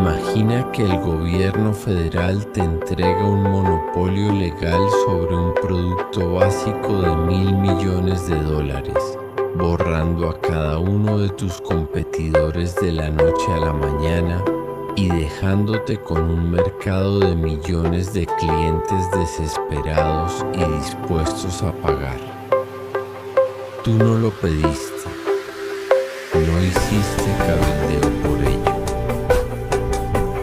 Imagina que el gobierno federal te entrega un monopolio legal sobre un producto básico de $1.000 millones, borrando a cada uno de tus competidores de la noche a la mañana y dejándote con un mercado de millones de clientes desesperados y dispuestos a pagar. Tú no lo pediste, no hiciste cabildeo por ello,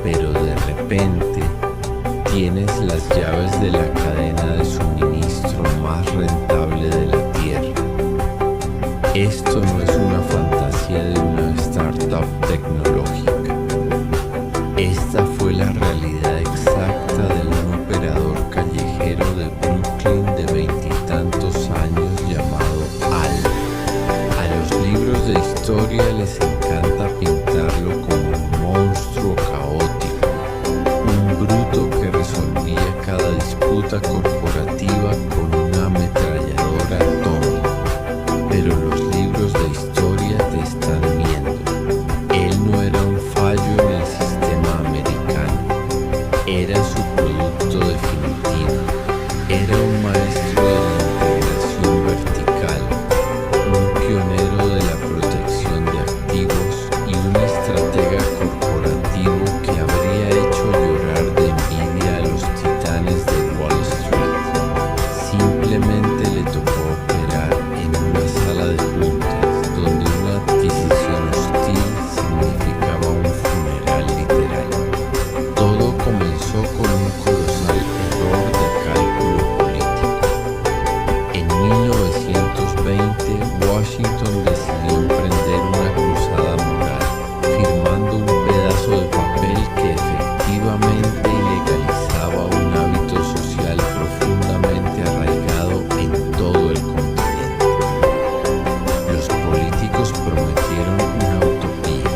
pero de repente tienes las llaves de la cadena de suministro más rentable de la Tierra. Esto no es una fantasía de una startup tecnológica. Esta fue la realidad exacta de un operador callejero de Brooklyn de 20 y tantos años llamado Al. A los libros de historia les encanta pintarlo como un monstruo caótico, un bruto que resolvía cada disputa corporativa con una ametralladora atómica. Pero los libros de historia te están viendo. Él no era un fallo en el sistema americano, era su producto definitivo. Era un maestro de la integración vertical, un pionero de la protección de activos y un estratega corporativo que habría hecho llorar de envidia a los titanes de Wall Street. Simplemente le tocó operar en una sala de juntas donde una adquisición hostil significaba un funeral literal. Todo comenzó con un colosal error de cálculo político. En 1920, Washington decidió emprender una cruzada moral, firmando un pedazo de papel que efectivamente ilegalizaba un hábito social profundamente arraigado en todo el continente. Los políticos prometieron una utopía.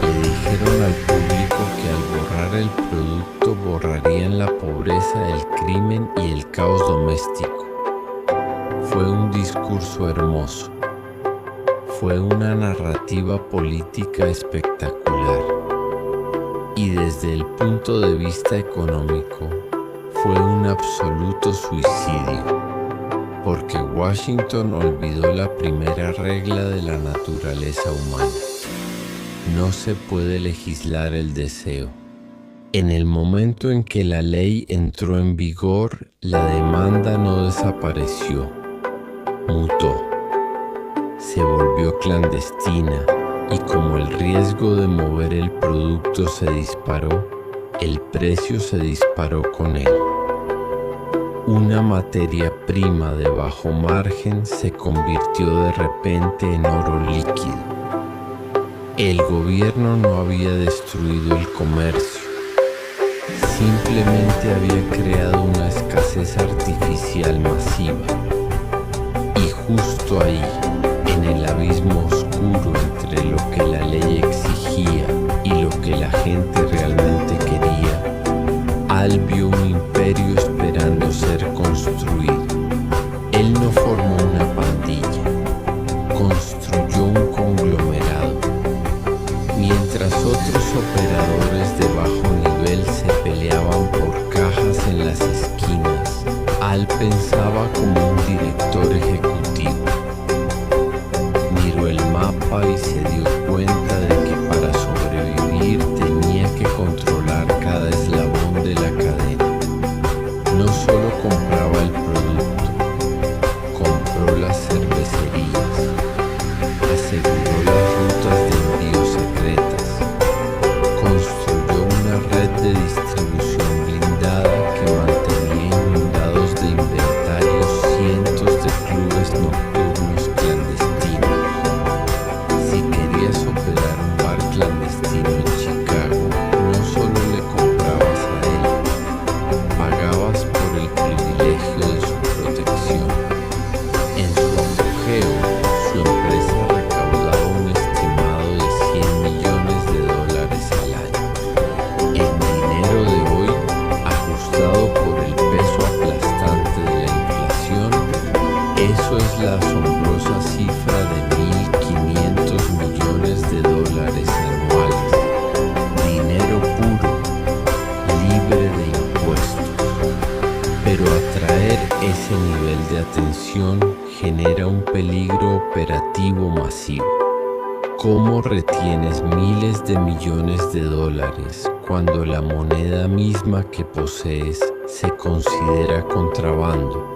Le dijeron al público que al borrar el producto borrarían la pobreza, el crimen y el caos doméstico. Fue un discurso hermoso. Fue una narrativa política espectacular. Y desde el punto de vista económico, fue un absoluto suicidio, porque Washington olvidó la primera regla de la naturaleza humana. No se puede legislar el deseo. En el momento en que la ley entró en vigor, la demanda no desapareció, mutó, se volvió clandestina y como el riesgo de mover el producto se disparó, el precio se disparó con él. Una materia prima de bajo margen se convirtió de repente en oro líquido. El gobierno no había destruido el comercio, simplemente había creado una escasez artificial masiva. Y justo ahí, en el abismo oscuro entre lo que la ley exigía y lo que la gente realmente quería, Al vio un imperio esperando ser construido. Él no formó una pandilla, construyó un conglomerado. Mientras otros operadores de bajo nivel se peleaban por cajas en las esquinas, Al pensaba como un director ejecutivo. Miró el mapa y se dio cuenta de que para sobrevivir tenía que controlar cada eslabón de la cadena. No solo compraba el producto, compró las cervecerías, aseguró las rutas de envío secretas, construyó una red de distribución blindada que mantenía inundados de inventarios cientos de clubes de atención genera un peligro operativo masivo. ¿Cómo retienes miles de millones de dólares cuando la moneda misma que posees se considera contrabando?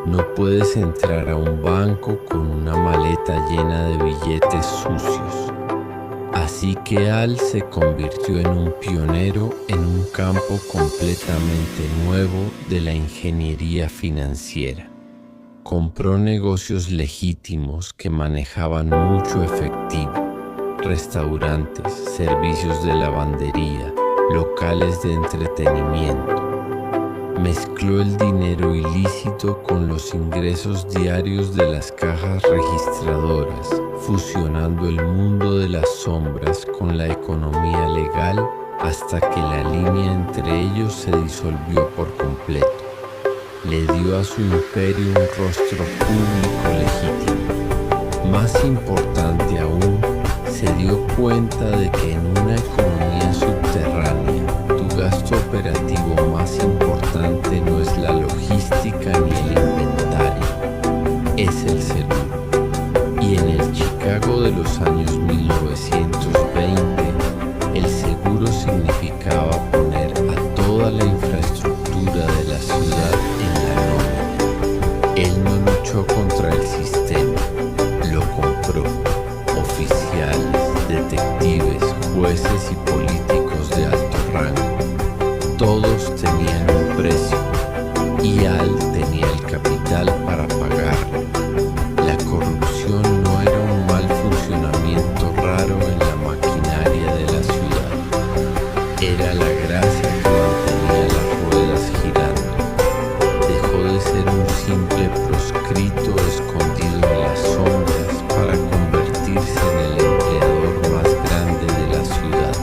No puedes entrar a un banco con una maleta llena de billetes sucios. Así que Al se convirtió en un pionero en un campo completamente nuevo de la ingeniería financiera. Compró negocios legítimos que manejaban mucho efectivo, restaurantes, servicios de lavandería, locales de entretenimiento. Mezcló el dinero ilícito con los ingresos diarios de las cajas registradoras, fusionando el mundo de las sombras con la economía legal hasta que la línea entre ellos se disolvió por completo. Le dio a su imperio un rostro público legítimo. Más importante aún, se dio cuenta de que en una economía subterránea, tu gasto operativo más importante no es la logística ni el inventario, es el seguro. Y en el Chicago de los años 1920, el seguro significaba poner a toda la infraestructura de la ciudad en la nómina. Él no luchó contra el sistema, lo compró. Oficiales, detectives, jueces y políticos de alto rango, todos tenían un precio y Al tenía el capital para pagarlo. La corrupción no era un mal funcionamiento raro en la maquinaria de la ciudad, era la gracia que mantenía las ruedas girando. Dejó de ser un simple proscrito escondido en las sombras para convertirse en el empleador más grande de la ciudad,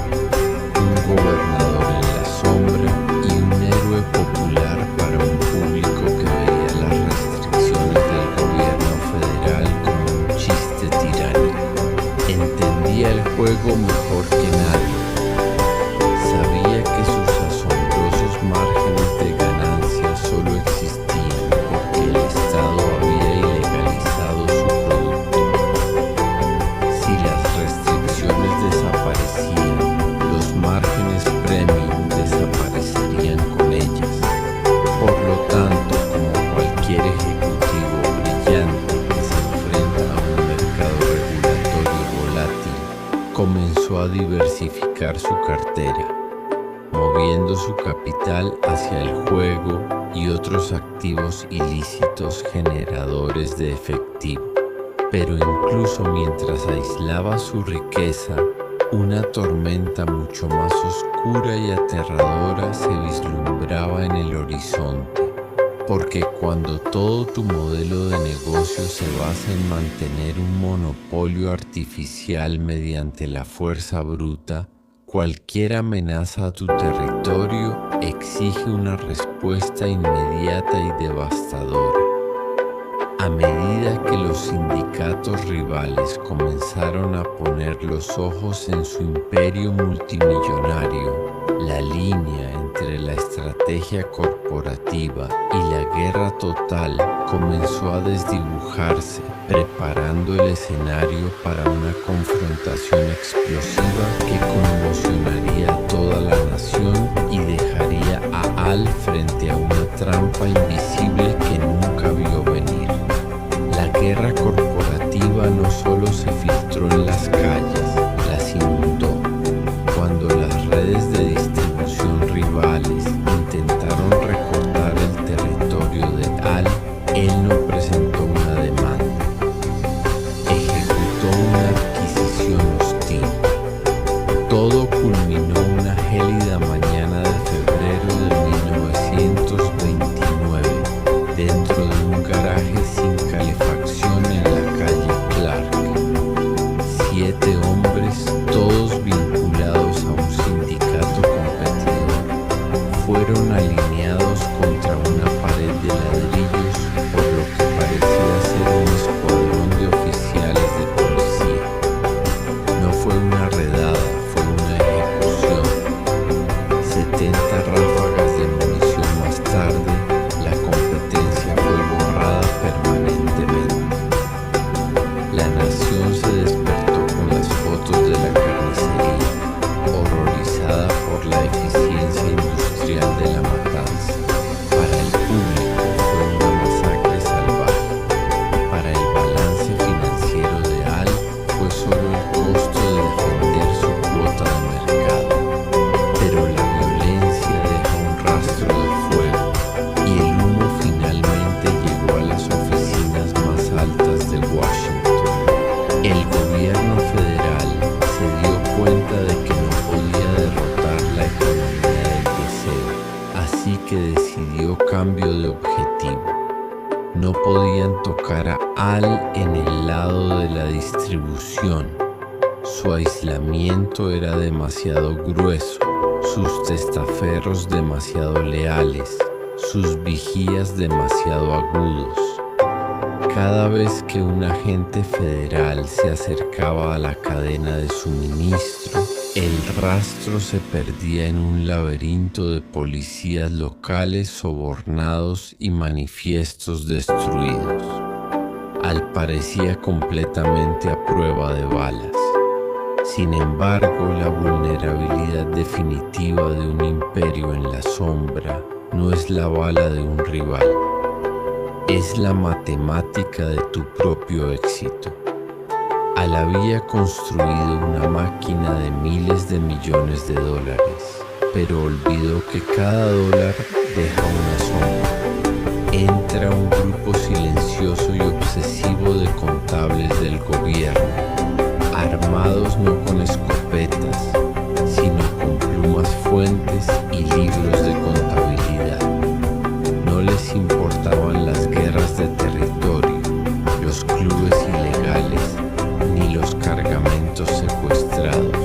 un gobernador en la sombra y un héroe popular para un público que veía las restricciones del gobierno federal como un chiste tiránico. Entendía el juego mejor que nadie. Sabía que sus asombrosos márgenes de ganancia solo existían porque el Estado había ilegalizado su producto. Si las restricciones desaparecían, los márgenes premium desaparecerían con ellas. Por lo tanto, como cualquier ejecutivo brillante que se enfrenta a un mercado regulatorio volátil, comenzó a diversificar su cartera, moviendo su capital hacia el juego y otros activos ilícitos generadores de efectivo. Pero incluso mientras aislaba su riqueza, una tormenta mucho más oscura y aterradora se vislumbraba en el horizonte. Porque cuando todo tu modelo de negocio se basa en mantener un monopolio artificial mediante la fuerza bruta, cualquier amenaza a tu territorio exige una respuesta inmediata y devastadora. A medida que los sindicatos rivales comenzaron a poner los ojos en su imperio multimillonario, la línea entre la estrategia corporativa y la guerra total comenzó a desdibujarse, preparando el escenario para una confrontación explosiva que conmocionaría a toda la nación y dejaría a Al frente a una trampa invisible que nunca vio venir. La guerra corporativa no solo se filtró en las calles, las inundó. Cuando las redes de distribución rivales intentaron recortar el territorio de Al, él no presentó una demanda. Ejecutó una adquisición hostil. Todo culminó una gélida mañana de febrero de 1929, dentro de un garaje sin calefacción en la calle Clark. 7 hombres, todos vinculados a un sindicato competidor, fueron alineados contra una pared de ladrillos por lo que parecía ser un escuadrón de oficiales de policía. No fue una redada, fue una ejecución tocar a Al en el lado de la distribución. Su aislamiento era demasiado grueso, sus testaferros demasiado leales, sus vigías demasiado agudos. Cada vez que un agente federal se acercaba a la cadena de suministro, el rastro se perdía en un laberinto de policías locales sobornados y manifiestos destruidos. Al parecía completamente a prueba de balas. Sin embargo, la vulnerabilidad definitiva de un imperio en la sombra no es la bala de un rival. Es la matemática de tu propio éxito. Al había construido una máquina de miles de millones de dólares, pero olvidó que cada dólar deja una sombra. Entra un grupo silencioso y obsesivo de contables del gobierno, armados no con escopetas, sino con plumas fuentes y libros de contabilidad. No les importaban las guerras de territorio, los clubes ilegales, ni los cargamentos secuestrados.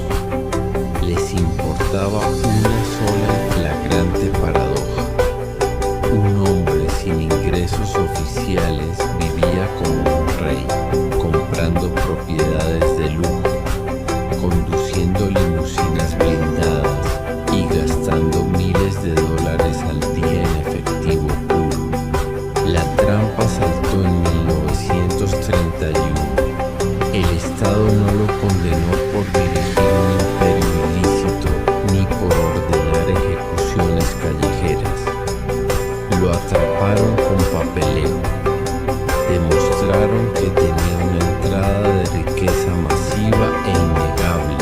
Les importaba una sola y flagrante paradoja. Un hombre sin ingresos oficiales vivía como un rey, comprando propiedades de lujo, conduciendo limusinas blindadas y gastando miles de dólares al día en efectivo puro. La trampa saltó en 1931. El Estado no lo condenó por dirigir un imperio ilícito ni por ordenar ejecuciones callejeras. Lo atraparon con papeleo. Demostraron que tenía una entrada de riqueza masiva e innegable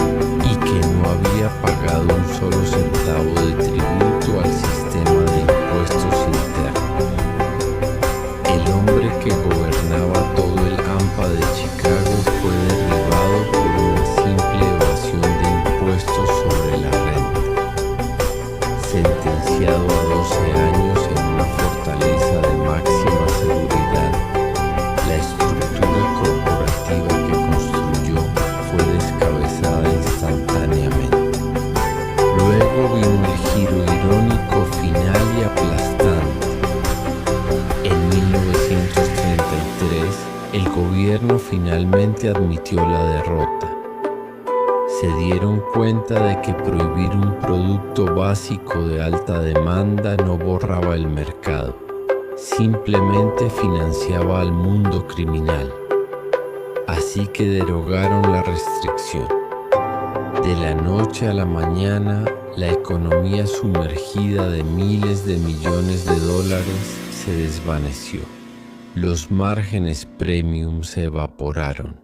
y que no había pagado un solo centavo de tributo al sistema de impuestos internos. El hombre que gobernaba todo el AMPA de Chicago fue derribado por una simple evasión de impuestos sobre la renta. Sentenciado a 12 años en una fortaleza de máxima seguridad, la estructura corporativa que construyó fue descabezada instantáneamente. Luego vino el giro irónico final y aplastante. En 1933, el gobierno finalmente admitió la derrota. Se dieron cuenta de que prohibir un producto básico de alta demanda no borraba el mercado, simplemente financiaba al mundo criminal. Así que derogaron la restricción. De la noche a la mañana, la economía sumergida de miles de millones de dólares se desvaneció. Los márgenes premium se evaporaron.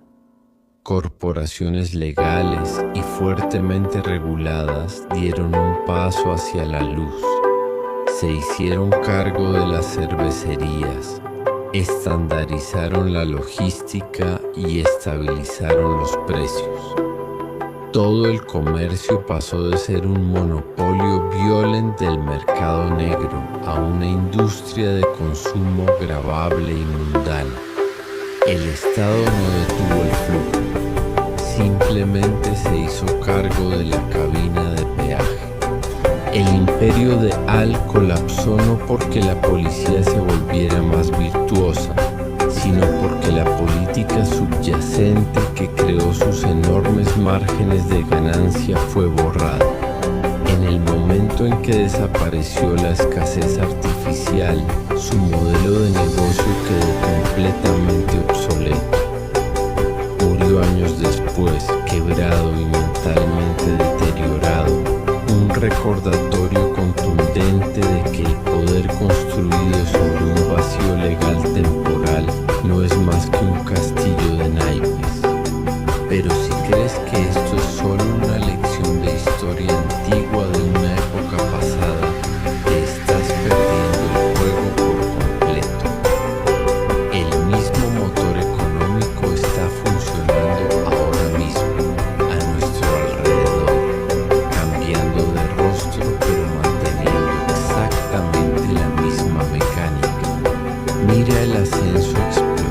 Corporaciones legales y fuertemente reguladas dieron un paso hacia la luz. Se hicieron cargo de las cervecerías, estandarizaron la logística y estabilizaron los precios. Todo el comercio pasó de ser un monopolio violento del mercado negro a una industria de consumo gravable y mundana. El Estado no detuvo el flujo, simplemente se hizo cargo de la cabina de peaje. El imperio de Al colapsó no porque la policía se volviera más virtuosa, sino porque la política subyacente que creó sus enormes márgenes de ganancia fue borrada. En el momento en que desapareció la escasez artificial, su modelo de negocio quedó completamente obsoleto. Murió años después, quebrado y mentalmente deteriorado, un recordatorio contundente de que el poder construido sobre un vacío legal temporal no es más que un castillo de naipes. Pero si crees que esto es solo una lección de historia antigua de una época pasada, te estás perdiendo el juego por completo. El mismo motor económico está funcionando ahora mismo, a nuestro alrededor, cambiando de rostro pero manteniendo exactamente la misma mecánica. Mira el ascenso explosivo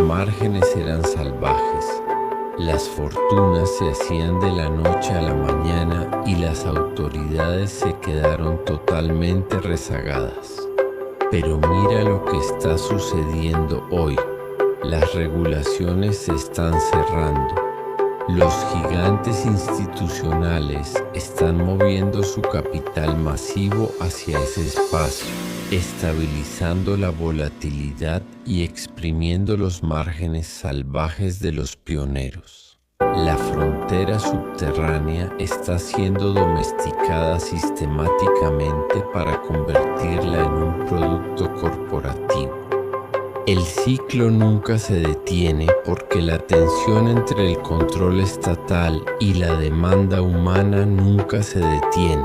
márgenes eran salvajes. Las fortunas se hacían de la noche a la mañana y las autoridades se quedaron totalmente rezagadas. Pero mira lo que está sucediendo hoy. Las regulaciones se están cerrando. Los gigantes institucionales están moviendo su capital masivo hacia ese espacio, estabilizando la volatilidad y exprimiendo los márgenes salvajes de los pioneros. La frontera subterránea está siendo domesticada sistemáticamente para convertirla en un producto corporativo. El ciclo nunca se detiene porque la tensión entre el control estatal y la demanda humana nunca se detiene,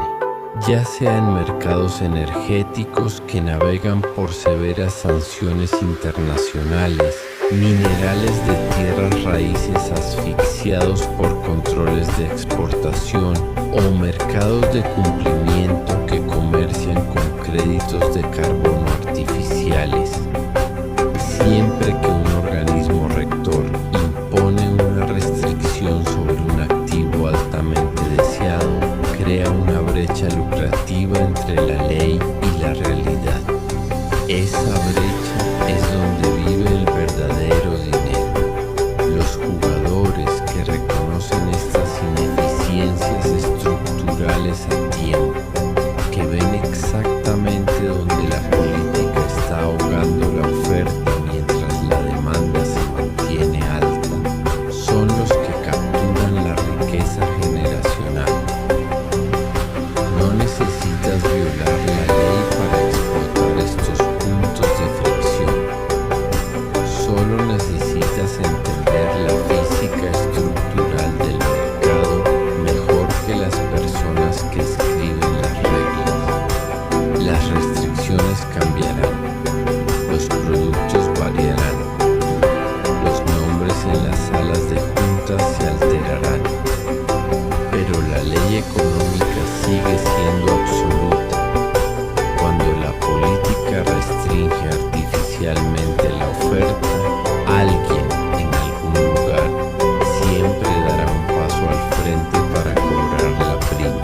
ya sea en mercados energéticos que navegan por severas sanciones internacionales, minerales de tierras raíces asfixiados por controles de exportación o mercados de cumplimiento que comercian con créditos de carbono artificiales. Siempre que un organismo rector impone una restricción sobre un activo altamente deseado, crea una brecha lucrativa entre la ley y la realidad. Esa brecha es donde vive el verdadero dinero. Los jugadores que reconocen estas ineficiencias estructurales a tiempo, que ven exactamente donde la política está ahogando la oferta mientras la demanda se mantiene alta, son los que capturan la riqueza generacional. No necesitas violar la ley para explotar estos puntos de fricción. Solo necesitas entender la física estructural del mercado mejor que las personas que escriben las reglas. Las restricciones cambiarán. Los productos variarán. Los nombres en las salas de juntas se alterarán. Pero la ley económica sigue siendo absoluta. Cuando la política restringe artificialmente la oferta, alguien en algún lugar siempre dará un paso al frente para cobrar la prima.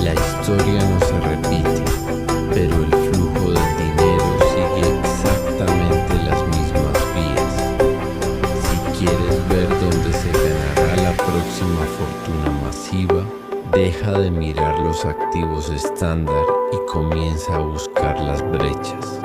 La historia no se repite, pero el flujo del dinero sigue exactamente las mismas vías. Si quieres ver dónde se ganará la próxima fortuna masiva, deja de mirar los activos estándar y comienza a buscar las brechas.